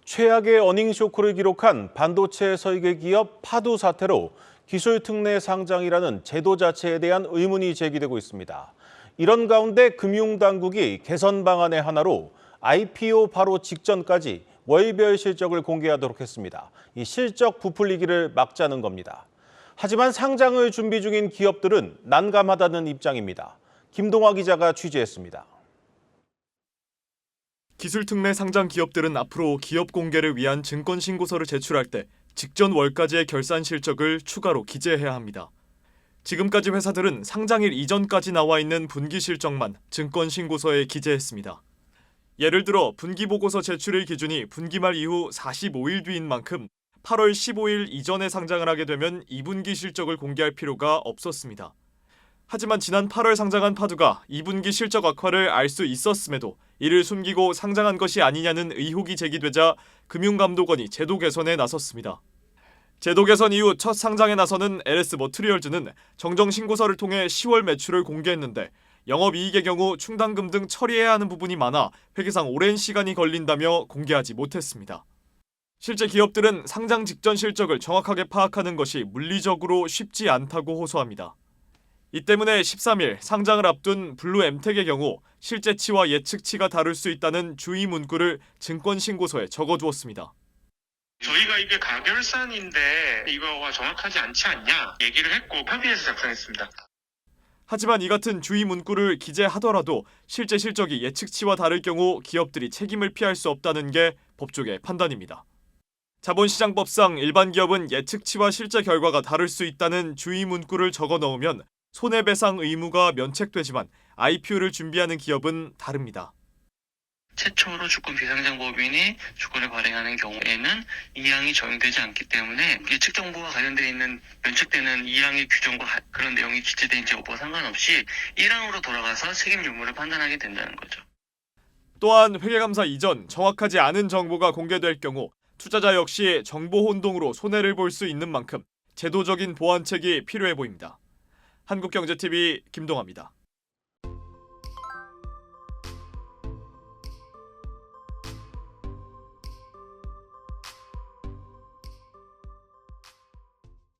최악의 어닝 쇼크를 기록한 반도체 설계 기업 파두 사태로 기술 특례 상장이라는 제도 자체에 대한 의문이 제기되고 있습니다. 이런 가운데 금융당국이 개선 방안의 하나로 IPO 바로 직전까지 월별 실적을 공개하도록 했습니다. 이 실적 부풀리기를 막자는 겁니다. 하지만 상장을 준비 중인 기업들은 난감하다는 입장입니다. 김동화 기자가 취재했습니다. 기술특례 상장 기업들은 앞으로 기업 공개를 위한 증권신고서를 제출할 때 직전 월까지의 결산 실적을 추가로 기재해야 합니다. 지금까지 회사들은 상장일 이전까지 나와 있는 분기 실적만 증권신고서에 기재했습니다. 예를 들어 분기보고서 제출일 기준이 분기말 이후 45일 뒤인 만큼 8월 15일 이전에 상장을 하게 되면 2분기 실적을 공개할 필요가 없었습니다. 하지만 지난 8월 상장한 파두가 2분기 실적 악화를 알 수 있었음에도 이를 숨기고 상장한 것이 아니냐는 의혹이 제기되자 금융감독원이 제도 개선에 나섰습니다. 제도 개선 이후 첫 상장에 나서는 LS 머트리얼즈는 정정 신고서를 통해 10월 매출을 공개했는데 영업이익의 경우 충당금 등 처리해야 하는 부분이 많아 회계상 오랜 시간이 걸린다며 공개하지 못했습니다. 실제 기업들은 상장 직전 실적을 정확하게 파악하는 것이 물리적으로 쉽지 않다고 호소합니다. 이 때문에 13일 상장을 앞둔 블루엠텍의 경우 실제치와 예측치가 다를 수 있다는 주의 문구를 증권신고서에 적어두었습니다. 저희가 이게 가결산인데 이거가 정확하지 않지 않냐 얘기를 했고 협의해서 작성했습니다. 하지만 이 같은 주의 문구를 기재하더라도 실제 실적이 예측치와 다를 경우 기업들이 책임을 피할 수 없다는 게 법조계 판단입니다. 자본시장법상 일반 기업은 예측치와 실제 결과가 다를 수 있다는 주의 문구를 적어 넣으면 손해배상 의무가 면책되지만 IPO를 준비하는 기업은 다릅니다. 최초로 주권 비상장법인이 주권을 발행하는 경우에는 이항이 적용되지 않기 때문에 예측 정보와 관련되어 있는 면책되는 이항의 규정과 그런 내용이 기재된지 여부와 상관없이 1항으로 돌아가서 책임 유무를 판단하게 된다는 거죠. 또한 회계감사 이전 정확하지 않은 정보가 공개될 경우 투자자 역시 정보 혼동으로 손해를 볼 수 있는 만큼 제도적인 보완책이 필요해 보입니다. 한국경제TV 김동화입니다.